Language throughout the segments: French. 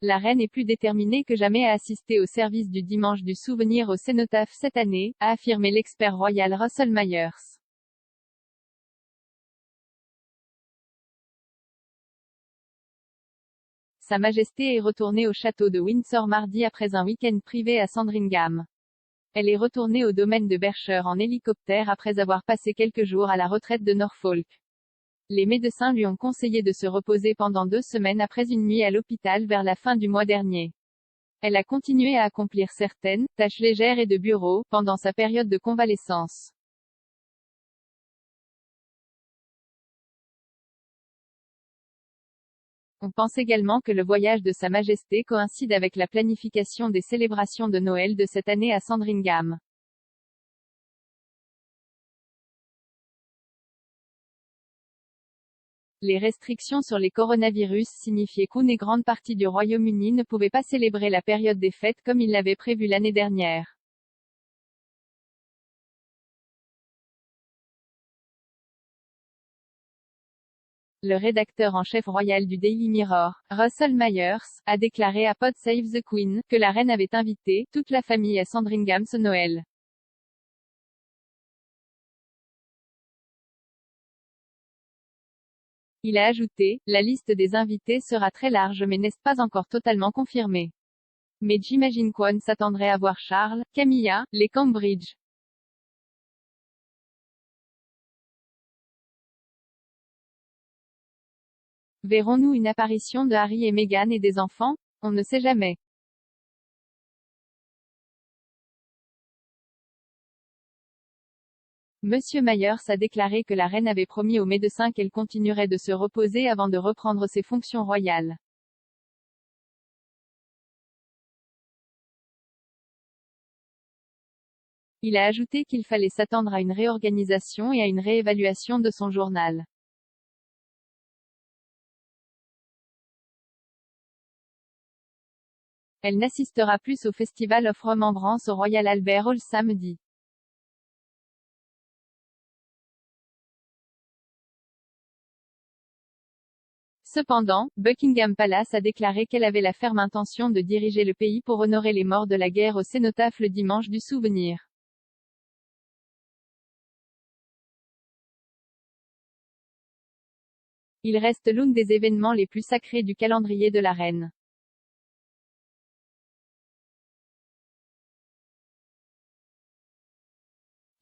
la reine est plus déterminée que jamais à assister au service du dimanche du souvenir au cénotaphe cette année, a affirmé l'expert royal Russell Myers. Sa Majesté est retournée au château de Windsor mardi après un week-end privé à Sandringham. Elle est retournée au domaine de Berkshire en hélicoptère après avoir passé quelques jours à la retraite de Norfolk. Les médecins lui ont conseillé de se reposer pendant 2 semaines après une nuit à l'hôpital vers la fin du mois dernier. Elle a continué à accomplir certaines tâches légères et de bureau pendant sa période de convalescence. On pense également que le voyage de Sa Majesté coïncide avec la planification des célébrations de Noël de cette année à Sandringham. Les restrictions sur les coronavirus signifiaient qu'une grande partie du Royaume-Uni ne pouvait pas célébrer la période des fêtes comme il l'avait prévu l'année dernière. Le rédacteur en chef royal du Daily Mirror, Russell Myers, a déclaré à Pod Save the Queen que la reine avait invité toute la famille à Sandringham ce Noël. Il a ajouté, la liste des invités sera très large mais n'est pas encore totalement confirmée. Mais j'imagine qu'on s'attendrait à voir Charles, Camilla, les Cambridge. Verrons-nous une apparition de Harry et Meghan et des enfants? On ne sait jamais. Monsieur Myers a déclaré que la reine avait promis aux médecins qu'elle continuerait de se reposer avant de reprendre ses fonctions royales. Il a ajouté qu'il fallait s'attendre à une réorganisation et à une réévaluation de son journal. Elle n'assistera plus au Festival of Remembrance au Royal Albert Hall samedi. Cependant, Buckingham Palace a déclaré qu'elle avait la ferme intention de diriger le pays pour honorer les morts de la guerre au cénotaphe le dimanche du souvenir. Il reste l'un des événements les plus sacrés du calendrier de la reine.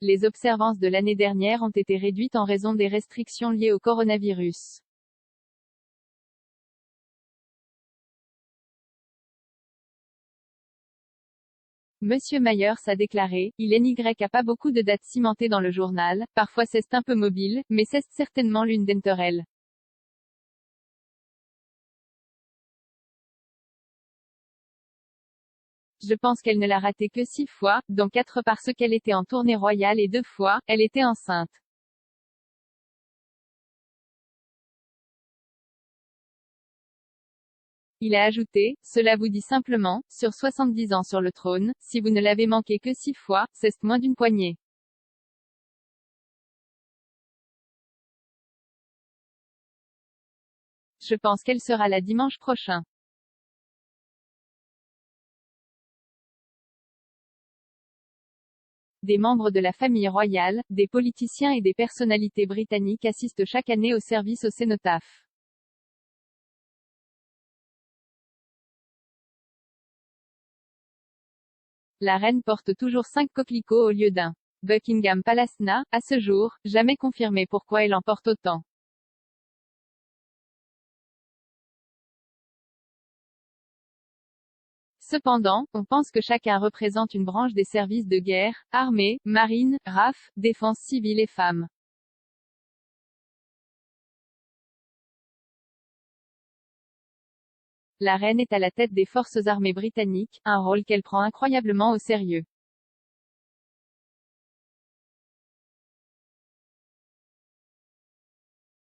Les observances de l'année dernière ont été réduites en raison des restrictions liées au coronavirus. Monsieur Myers a déclaré, il n'y a pas beaucoup de dates cimentées dans le journal, parfois c'est un peu mobile, mais c'est certainement l'une d'entre elles. Je pense qu'elle ne l'a raté que 6 fois, dont 4 parce qu'elle était en tournée royale et 2 fois, elle était enceinte. Il a ajouté, cela vous dit simplement, sur 70 ans sur le trône, si vous ne l'avez manqué que 6 fois, c'est moins d'une poignée. Je pense qu'elle sera là dimanche prochain. Des membres de la famille royale, des politiciens et des personnalités britanniques assistent chaque année au service au cénotaphe. La reine porte toujours 5 coquelicots au lieu d'un. Buckingham Palace n'a, à ce jour, jamais confirmé pourquoi elle en porte autant. Cependant, on pense que chacun représente une branche des services de guerre, armée, marine, RAF, défense civile et femmes. La reine est à la tête des forces armées britanniques, un rôle qu'elle prend incroyablement au sérieux.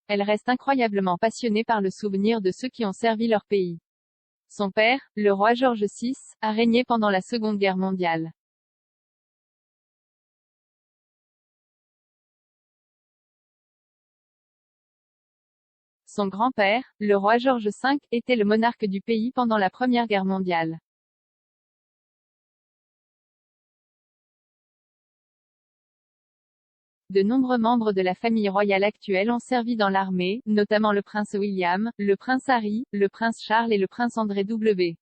Elle reste incroyablement passionnée par le souvenir de ceux qui ont servi leur pays. Son père, le roi George VI, a régné pendant la Seconde Guerre mondiale. Son grand-père, le roi George V, était le monarque du pays pendant la Première Guerre mondiale. De nombreux membres de la famille royale actuelle ont servi dans l'armée, notamment le prince William, le prince Harry, le prince Charles et le prince André W.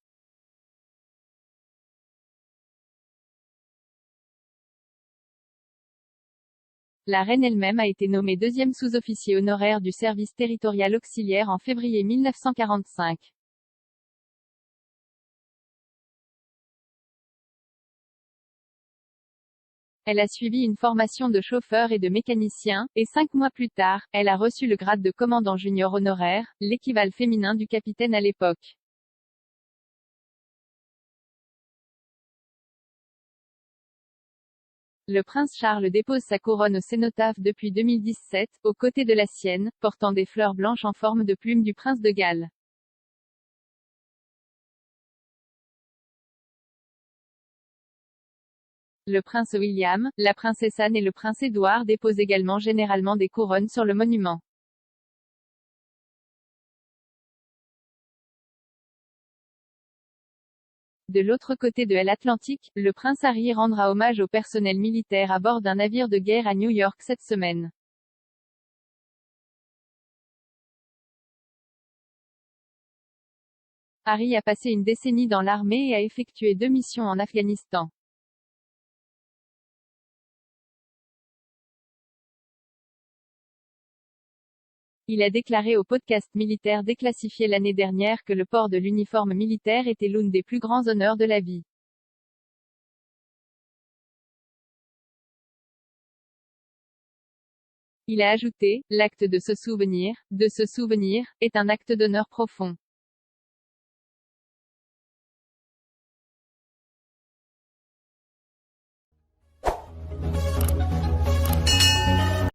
La reine elle-même a été nommée deuxième sous-officier honoraire du service territorial auxiliaire en février 1945. Elle a suivi une formation de chauffeur et de mécanicien, et 5 mois plus tard, elle a reçu le grade de commandant junior honoraire, l'équivalent féminin du capitaine à l'époque. Le prince Charles dépose sa couronne au cénotaphe depuis 2017, aux côtés de la sienne, portant des fleurs blanches en forme de plume du prince de Galles. Le prince William, la princesse Anne et le prince Édouard déposent également généralement des couronnes sur le monument. De l'autre côté de l'Atlantique, le prince Harry rendra hommage au personnel militaire à bord d'un navire de guerre à New York cette semaine. Harry a passé une décennie dans l'armée et a effectué 2 missions en Afghanistan. Il a déclaré au podcast militaire déclassifié l'année dernière que le port de l'uniforme militaire était l'une des plus grands honneurs de la vie. Il a ajouté, l'acte de se souvenir, est un acte d'honneur profond.